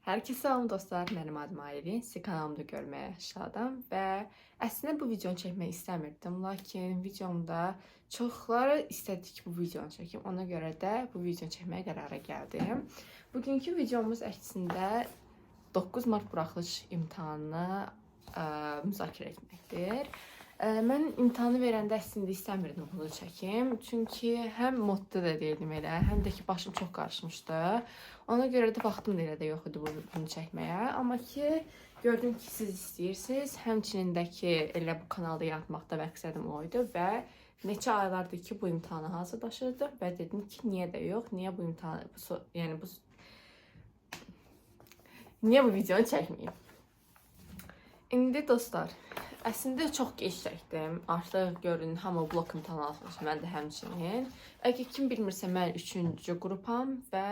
Hər kəsə salam dostlar, mənim adım Aylin. Sizi kanalımda görməyə şadam və əslində bu videonu çəkmək istəmirdim, lakin videomda çoxları istədi ki, bu videonu çəkim. Ona görə də bu videonu çəkməyə qərara gəldim. Bugünkü videomuz əksində 9 mart buraxılış imtahanını müzakirə etməkdir. Mən imtahanı verəndə əslində istəmirdim bunu çəkim. Çünki həm modda da deyildim elə, həm də ki başım çox qarışmışdı. Ona görə də vaxtım da elə də yox idi bunu çəkməyə. Amma ki gördüm ki siz istəyirsiniz. Həmçinin də ki elə bu kanalda yaratmaqda məqsədim o idi və neçə aylardır ki bu imtahana hazırlaşırdım və dedim ki niyə də yox, niyə bu imtahanı niyə bu videonu çəkməyim? İndi dostlar, əslində çox gec çəkdim. Artıq görün, hamı blok imtahanı almış, mən də həmçinin. Əgər kim bilmirsə, mən 3-cü qrupam və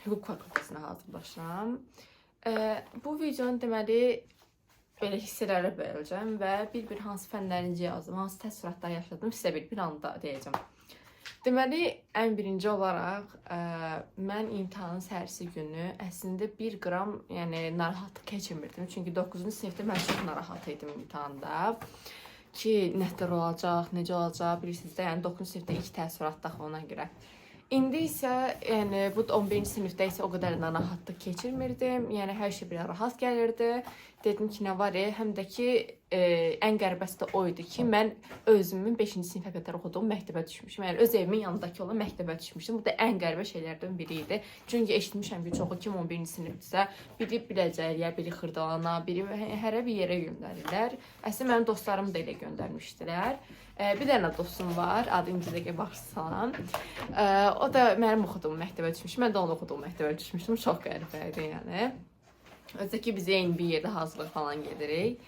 hüquq fakültəsinə hazırlaşıram. Bu videonu deməli belə hissələrə böləcəm və bir-bir hansı fənləri yazdım, hansı təəssüratlar yaşadım, sizə bir anda deyəcəm. Deməli, ən birinci olaraq mən imtahanın səhərsi günü əslində 1 qram narahatlıq keçirmirdim. Çünki 9-cu sinifdə mən çox narahat idim imtahanda. Ki, nətər olacaq, necə olacaq, bilirsiniz də, 9-cu sinifdə ilk təəssürat daxı ona görə. İndi isə, bu 11-ci sinifdə isə o qədər narahatlıq keçirmirdim. Yəni, hər şey bir rahat gəlirdi. Dedim ki, nə var həm də ki, ən qəribəsi də o idi ki, mən özümün 5-ci sinifə qədər oxuduğum məktəbə düşmüşüm. Yəni, öz evimin yanındakı olan məktəbə düşmüşüm. Bu da ən qəribə şeylərdən biri idi. Çünki eşitmişəm ki, çoxu kim 11-ci sinifdirsə, biri Biləcəriyə, biri Xırdalana, biri hərə bir yerə göndərirlər. Əslində, mənim dostlarım da elə göndərmişdilər. Bir dənə dostum var, adı İncədə Baxsan. O da mənim oxuduğum məktəbə düşmüşüm. Mən də onu oxuduğum məktəbə düşmüşdüm. Çox qəribə idi, yəni. Özdə ki, biz eyni bir yerdə hazırlıq falan gedirik.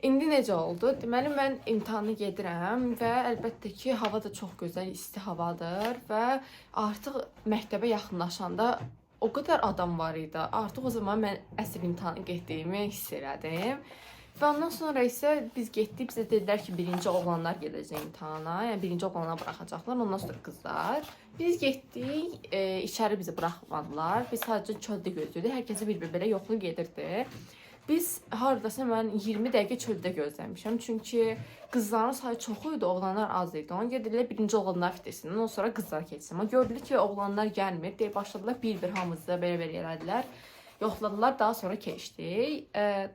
İndi necə oldu? Deməli, mən imtahanı gedirəm və əlbəttə ki, hava da çox gözəl, isti havadır və artıq məktəbə yaxınlaşanda o qədər adam var idi. Artıq o zaman mən əsl imtahanı getdiyimi hiss elədim. Və ondan sonra isə biz getdik, bizə dedilər ki, birinci oğlanlar gələcək imtahana, yəni birinci oğlanlar buraxacaqlar, ondan sonra qızlar. Biz getdik, içəri bizi buraxmadılar, biz sadəcə çöldə gözləyirdik, hər kəsə bir-bir belə yoxlu gedirdi. Biz haradasa mən 20 dəqiqə çöldə gözləmişəm, çünki qızların sayı çox idi, oğlanlar az idi. Ona gedilər birinci oğlanlar bitirsin, ondan sonra qızlar keçsin. Amma gördülər ki, oğlanlar gəlmir, deyə başladılar bir-bir hamımızda belə-belə elədilər. Yoxladılar, daha sonra keçdik.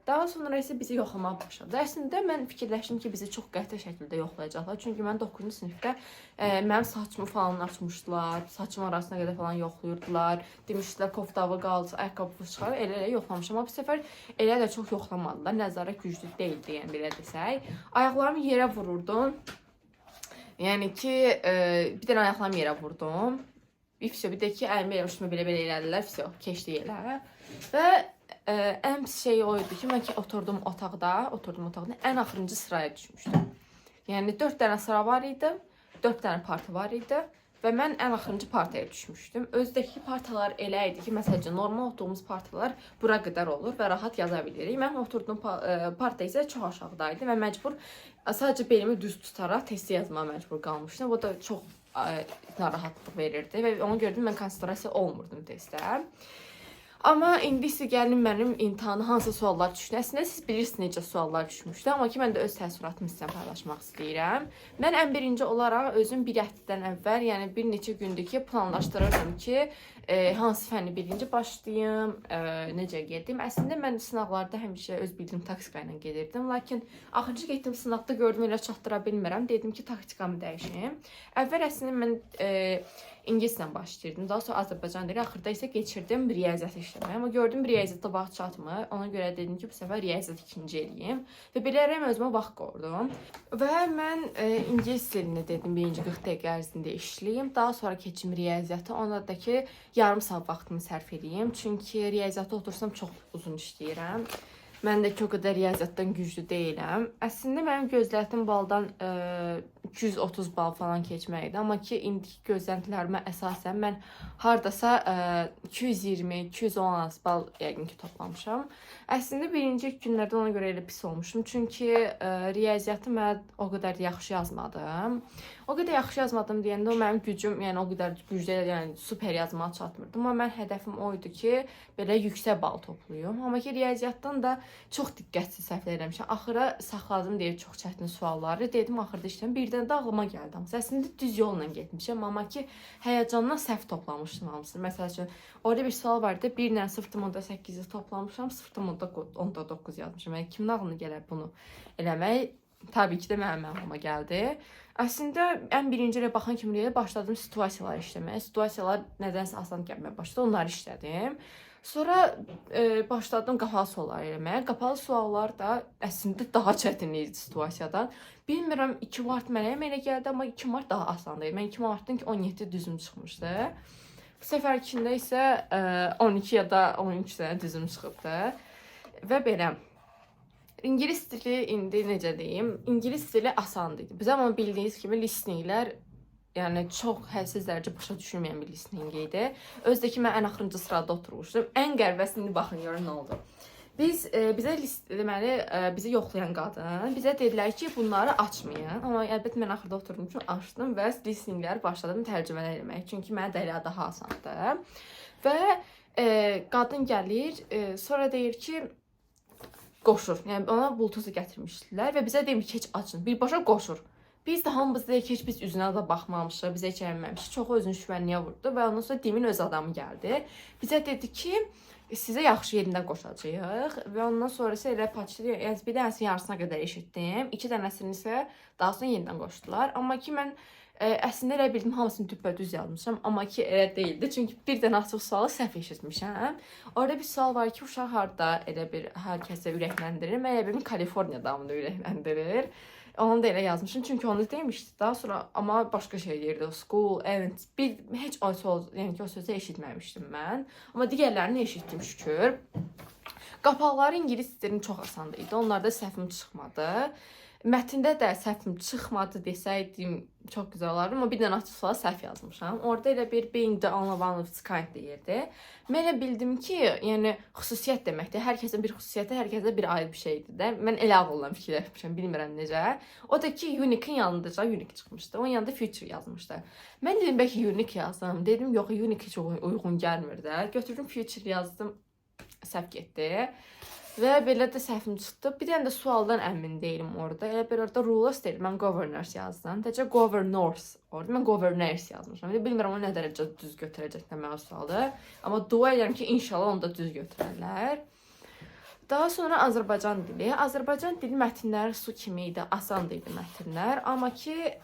Daha sonra isə bizi yoxlamaya başladı. Əslində, mən fikirləşdim ki, bizi çox qəti şəkildə yoxlayacaqlar. Çünki mən 9-cu sinifdə mənim saçımı falan açmışdılar, saçım arasına qədər falan yoxlayırdılar. Demişdilər, koftavı qaldı, ayaqqabı çıxarır, elə yoxlamışam. Amma bu səfər elə də çox yoxlamadılar. Nəzarət güclü deyildi, yəni belə desək. Ayaqlarımı yerə vururdum. Yəni ki, bir dənə ayaqlarımı yerə vurdum. Bir də ki, əlimi elə üstümə belə elədilər, keçdi elə. Və ən pis şey o idi ki, mən ki oturdum otaqda, ən axırıncı sıraya düşmüşdüm. Yəni 4 dənə sıra var idi, 4 dənə parti var idi və mən ən axırıncı partiya düşmüşdüm. Özdəki partiyalar elə idi ki, məsələn, normal oturduğumuz partiyalar bura qədər olur və rahat yaza bilirik. Mən oturduğum partiya isə çox aşağıdaydı və məcbur sadəcə belimi düz tutaraq testi yazmağa məcbur qalmışdım. Bu da çox narahatlıq verirdi və ona görə də mən konsentrasiya olmurdum testdə. Amma indi isə gəlin mənim imtahanı hansı suallar düşdü. Əslində siz bilirsiniz necə suallar düşmüşdü, amma ki mən də öz təəssüratımı sizə paylaşmaq istəyirəm. Mən ən birinci olaraq özüm bir həftədən əvvəl, yəni bir neçə gündür ki planlaşdırırdım ki, hansı fənni birinci başlayım, necə gedim. Əslində mən sınavlarda həmişə öz bildiyim taktika ilə gedirdim, lakin axırıncı getdiyim sınavda gördüm elə çatdıra bilmirəm. Dedim ki, taktikamı dəyişim. Əvvəl əslində mən ingilislə başlayırdım. Daha sonra Azərbaycan dili, axırda isə keçirdim riyaziyyat işləməyə. Amma gördüm riyaziyyatda vaxt çatmır. Ona görə dedim ki, bu səfər riyaziyyat ikinci eləyim. Və bilərəm özümə vaxt qoydum. Və mən ingilis dilini dedim, birinci 40 dəqiqə ərzində işləyim. Daha sonra keçim riyaziyyata. Ona da ki, yarım saat vaxtımı sərf edeyim. Çünki riyaziyyata otursam çox uzun işləyirəm. Mən də ki, o qədər riyaziyyatdan güclü deyiləm. Əslində mənim gözlədiyim baldan 230 bal falan keçmək idi. Amma ki, indiki gözləntilərimə əsasən mən hardasa 220-210 bal yəqin ki, toplamışam. Əslində birinci günlərdə ona görə elə pis olmuşum. Çünki riyaziyyatı mən o qədər yaxşı yazmadım. O qədər yaxşı yazmadım deyəndə o mənim gücüm, yəni o qədər güclü, yəni super yazmağa çatmırdı. Amma mən hədəfim o idi ki, belə yüksək bal toplayım. Amma ki, riyaziyyatdan da çox diqqətsiz səhvlər eləmişəm. Axıra saxladım deyə çox çətin sualları. Dedim axırda işləm. Birdən də ağlıma gəldi. Əslində düz yolla getmişəm. Amma ki, həyəcandan səhv toplamışdım hamısını. Məsəl üçün, orada bir sual var idi. 1 ilə 0.8-i toplamışam. 0.9 yazmışam. Yəni, kimin ağlına gələr bunu eləmək? Tabii ki də mənim ağlıma gəldi. Əslində, ən birinci ilə baxan kimi başladım situasiyalar işləməyə. Situasiyalar nədənsə asan gəlməyə başladı. Onları işlədim. Sonra başladım qapalı suallar eləməyə. Qapalı suallar da əslində daha çətin idi situasiyadan. Bilmirəm, 2 mart mənə elə gəldi, amma 2 mart daha asan idi. Mən 2 martdan ki 17 düzüm çıxmışdı. Bu səfərkində isə 12 ya da 13 dənə düzüm çıxıbdı. Və belə. İngilis dili indi necə deyim? İngilis dili asan idi. Bizə amma bildiyiniz kimi listeninglər yəni çox hədsiz dərəcə başa düşülməyən bir listening idi. Özdə ki mən ən axırıncı sırada oturmuşdum. Ən qəribəsini baxın görün nə oldu. Bizə deməli bizi yoxlayan qadın bizə dedilər ki, bunları açmayın. Amma əlbəttə mən axırda oturduğum üçün açdım və listeningləri başladım tərcümələr etmək. Çünki mənə də elə daha asandır. Və qadın gəlir, sonra deyir ki, qoşur. Yəni ona bultuzu gətirmişdilər və bizə demir ki, heç açın. Birbaşa qoşur. Biz də hamımız deyək ki, heç biz üzünə də baxmamışıq, bizə heç gəlməmişik. Çoxu özünü şübhəliyə vurdu və ondan sonra Dimin öz adamı gəldi. Bizə dedi ki, sizə yaxşı yerində qoşacağıq və ondan sonrası elə paçlı, yəni bir dənəsinin yarısına qədər eşitdim. 2 dənəsini isə daha sonra yenidən qoşdular. Amma ki mən əslində elə bildim hamısını düpbədüz yazmışam, amma ki elə deyildi. Çünki bir dənə açıq sualı səhv eşitmişəm. Orada bir sual var ki, uşaq harda elə bir hər kəsə ürəkləndirir. Mən elə bildim Kaliforniya adamını ürəkləndirir. Onu da elə yazmışım çünki onu demişdi. Daha sonra amma başqa şey deyirdi. School, event, heç o söz, yəni ki o sözü eşitməmişdim mən. Amma digərlərini eşitdim şükür. Qapaqları ingilis dilinin çox asandı idi. Onlarda səhvim çıxmadı. Mətndə də səhvim çıxmadı desəydim çox gözəl olardı, amma bir dənə açıq suala səhv yazmışam. Orada elə bir being the only one of its kind deyirdi. Mən elə bildim ki, yəni xüsusiyyət deməkdir. Hər kəsin bir xüsusiyyəti, hər kəsə bir ayrı bir şeydir də. Mən elə ağıllan fikirləşmişəm, bilmirəm necə. O da ki, unique-in yanındaca unique çıxmışdı. Onun yanında future yazmışdı. Mən dedim bəlkə unique yazdım. Dedim yox, unique heç uyğun gəlmir də. Götürdüm future yazdım. Səhv getdi. Və belə də səhvim çıxdı. Bir dənə də sualdan əmin deyiləm orada. Elə bir orada rulers deyil. Mən governors yazdım. Təcə governors. Orada mən governors yazmışam. Bilmirəm o nə dərəcə düz götürəcək demək o sualı. Amma dua edirəm ki, inşallah onu da düz götürərlər. Daha sonra Azərbaycan dili. Azərbaycan dili mətnləri su kimi idi. Asan idi mətnlər. Amma ki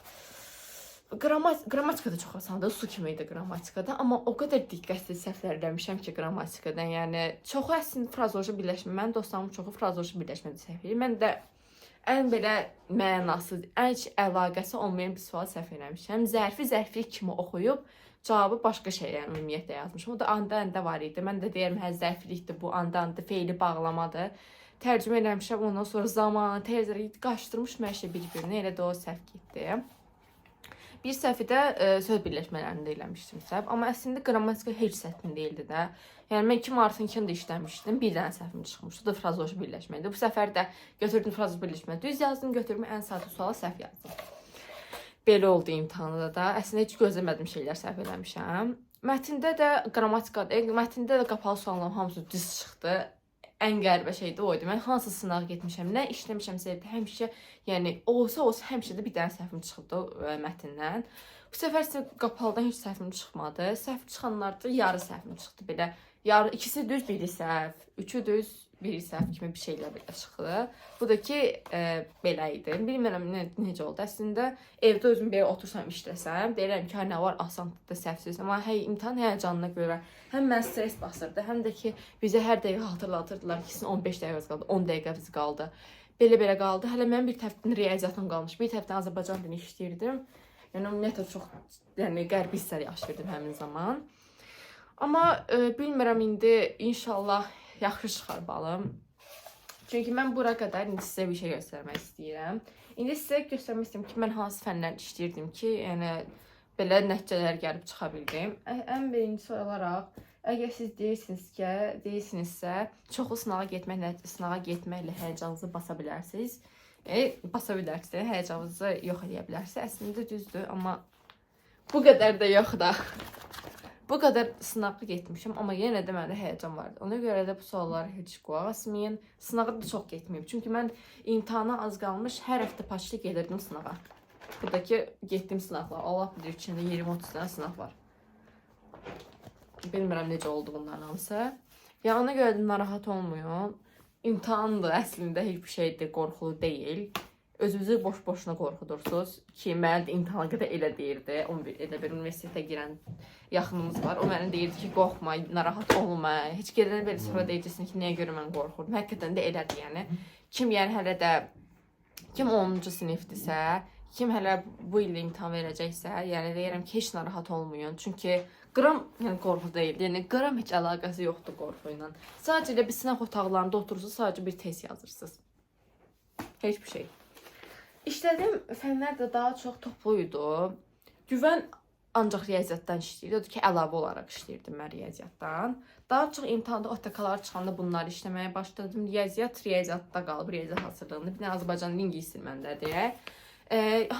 qrammatika da çox asandır, su kimi idi qrammatikada, amma o qədər diqqətsiz səhvlər eləmişəm ki, qrammatikadan, yəni çoxu əslində frazoloji birləşmə, mənim dostlarımın çoxu frazoloji birləşmədə səhv edir. Mən də ən belə mənasız, ən heç əlaqəsi olmayan bir sual səhv eləmişəm. Zərfi kimi oxuyub cavabı başqa şeylərin ümumiyyətlə yazmışam. O da anda var idi. Mən də deyirəm, hə zərfilikdir bu, anda feili bağlamadır. Tərcümə eləmişəm, ondan sonra zamanı, tezləri qaçdırmışım hər şey bir-birinə, elə də o səhv getdi. Bir səhvi də söz birləşmələrində eləmişdim səhv. Amma əslində qrammatika heç səhvim deyildi də. Yəni mən 2 martın 2-də işləmişdim. Bir dənə səhvim çıxmışdı. O da frazoloji birləşməydi. Bu səfər də götürdüm frazoloji birləşməni düz yazdım, götürdüm ən sadə suala səhv yazdım. Belə oldu imtahanda da. Əslində heç gözləmədiyim şeylər səhv eləmişəm. Mətndə də qrammatikada, mətndə də qapalı sualların hamısı düz çıxdı. Ən qəribə şey də o idi. Mən hansı sınağa getmişəm, nə işləmişəmsə həmişə, yəni olsa həmişə də bir dənə səhvim çıxdı mətndən. Bu səfər isə qapalıdan heç səhvim çıxmadı. Səhv çıxanlarda yarı səhvim çıxdı belə. Yarı ikisi düz, biri səhv, üçü düz, biri səhv kimi bir şeylər belə çıxdı. Bu da ki belə idi. Bilmirəm necə oldu. Əslində evdə özüm belə otursam işləsəm, deyirəm ki, nə var asanlıqda səhvsiz. Amma imtahan həyəcanına görə həm mən stres basırdı, həm də ki bizə hər dəqiqə hatırlatırdılar ki, sizin 15 dəqiqəniz qaldı, 10 dəqiqəniz qaldı. Belə qaldı. Hələ mənim bir həftənin riyaziyyatım qalmış. Bir həftə Azərbaycan dilini işləyirdim. Yəni ümumiyyətlə çox qəribə hisslər yaşayırdım həmin zaman. Amma bilmirəm indi inşallah yaxşı çıxar balım. Çünki mən bura qədər indi sizə bir şey göstərmək istəyirəm. İndi sizə göstərmək istəyirəm ki, mən hansı fənlər işləyirdim ki, yəni belə nəticələr gəlib çıxa bildim. Ən birincisi olaraq, əgər siz deyirsinizsə, çoxlu sınağa getməklə həyəcanınızı basa bilərsiniz. Basa bilərsiniz, həyəcanınızı yox edə bilərsiniz. Əslində düzdür, amma bu qədər də yox da. Bu qədər sınağa getmişim, amma yenə də məndə həyəcan vardı. Ona görə də bu sualları heç qulaq asmayın. Sınağa da çox getməyib. Çünki mən imtahana az qalmış hər həftə paçlı gelirdim sınağa. Buradakı getdiyim sınaqlar. Allah bilir içində 20-30 dənə sınaq var. Bilmirəm necə olduğundan hamısı. Ya ona görə də narahat olmayın. İmtahandır əslində, heç bir şeydir, qorxulu deyil. Özünüzü boş-boşuna qorxudursunuz ki, mənə də imtahana qədər elə deyirdi. Elə bir universitetə girən yaxınımız var. O mənə deyirdi ki, qorxma, narahat olma. Heç gedəndə belə sonra deyəcəksin ki, nəyə görə mən qorxurum. Həqiqətən də elədir, yəni. Kim hələ də, kim 10-cu sinifdirsə, kim hələ bu il imtahan verəcəksə, yəni deyirəm ki, heç narahat olmayın. Çünki qram qorxu deyil, yəni qram heç əlaqəsi yoxdur qorxu ilə. Sadəcə elə bir sınaq otaqlarında oturursunuz, sadəcə bir test yazırsınız. Heç bir şey. İşlədiyim fənlər də daha çox topluydu. Güvən ancaq riyaziyyatdan işləyirdi. Odur ki, əlavə olaraq işləyirdim mən riyaziyyatdan. Daha çox imtahanda OTK-lar çıxanda bunları işləməyə başladım. Riyaziyyatda qalıb, riyaziyyat hazırlığında. Bir dənə Azərbaycan lingvistik məndədir.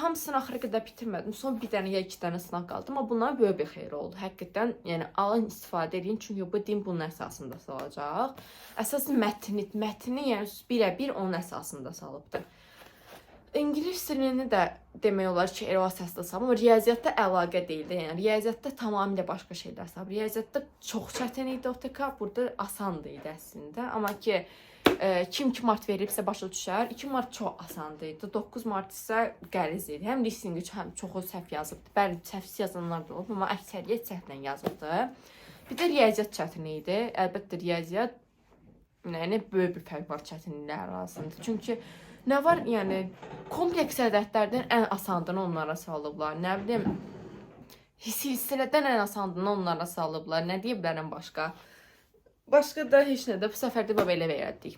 Hamısını axıra qədər bitirmədim. Son bir dənə ya 2 dənə sınaq qaldı. Amma bunlar böyük bir xeyir oldu. Həqiqətən, yəni alın, istifadə edin. Çünki bu din bunun əsasında salacaq. Əsas mətni yəni birə-bir onun əsasında salıbdır. İngilis dilini də demək olar ki, elə o əsasda salıb, amma riyaziyyatda əlaqə deyildi. Yəni riyaziyyatda tamamilə başqa şeylər salıb. Riyaziyyatda çox çətin idi OTK, burada asandı idi əslində. Amma ki, kim 2 mart veribsə başa düşər. 2 mart çox asandı idi. 9 mart isə qəliz idi. Həm listening həm çoxu səhv yazıbdı. Bəli, səhvsiz yazanlar da olub, amma əksəriyyət səhvlə yazıbdı. Bir də riyaziyyat çətin idi. Əlbəttə riyaziyyat yəni böyük bir fərq var çətinliklər arasında. Çünki nə var, yəni kompleks ədədlərdən ən asanını onlara salıblar. Nə bilim, silsilədən ən asanını onlara salıblar. Nə deyə bilərəm başqa? Başqa da heç nə də bu səfər də belə verdik.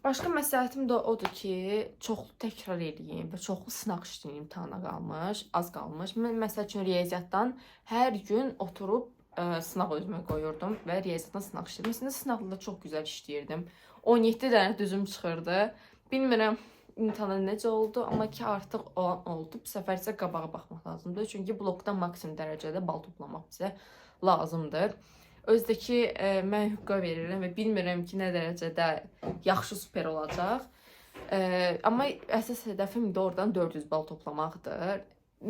Başqa məsləhətim də odur ki, çoxlu təkrar edeyim və çoxlu sınaq işləyin imtahana qalmış, az qalmış. Mən məsəl üçün riyaziyyatdan hər gün oturub sınaq özümə qoyurdum və riyaziyyatdan sınaq işləyirdim. Məsələn, sınaqda çox gözəl işləyirdim. 17 dənə düzüm çıxırdı. Bilmirəm imtahana necə oldu, amma ki artıq oldu. Bu səfər isə qabağa baxmaq lazımdır. Çünki blokdan maksimum dərəcədə bal toplamaq bizə lazımdır. Özdəki mən hüqqa verirəm və bilmirəm ki, nə dərəcədə yaxşı super olacaq. Amma əsas hədəfim indi oradan 400 bal toplamaqdır.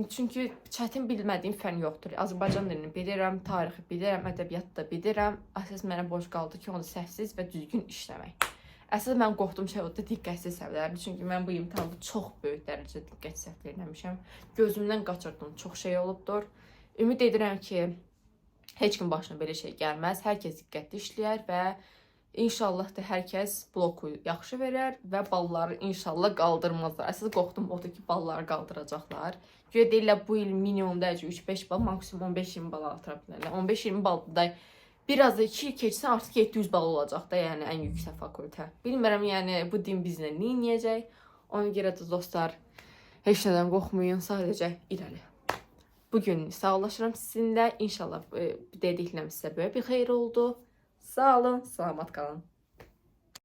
Çünki çətin bilmədiyim fən yoxdur. Azərbaycan dilini bilirəm, tarixi bilirəm, ədəbiyyat da bilirəm. Əsas mənə boş qaldı ki, onu səhvsiz və düzgün işləmək. Əsas mən qorxduğum şey o da diqqətsiz səhvlərdir. Çünki mən bu imtahanda çox böyük dərəcədə diqqət səhv eləmişəm. Gözümdən qaçırdığım çox şey olubdur. Ümid edirəm ki, heç kim başına belə şey gəlməz. Hər kəs diqqətli işləyər və İnşallah da hər kəs bloku yaxşı verər və balları inşallah qaldırmazlar. Əsas qorxduğum odur ki, balları qaldıracaqlar. Güya deyirlər bu il minimum dərəcə 3-5 bal, maksimum 15-20 bal artıra bilərlər. 15-20 balda da biraz da 2 il keçsə artıq 700 bal olacaq da, yəni ən yüksək fakültə. Bilmirəm, yəni bu din bizlə nə edəcək. Ona görə də dostlar, heç nədən qorxmayın, sadəcə irəli. Bugün sağollaşıram sizinlə. İnşallah dediklərim sizə böyük bir xeyir oldu. Sağ olun, salamat qalın.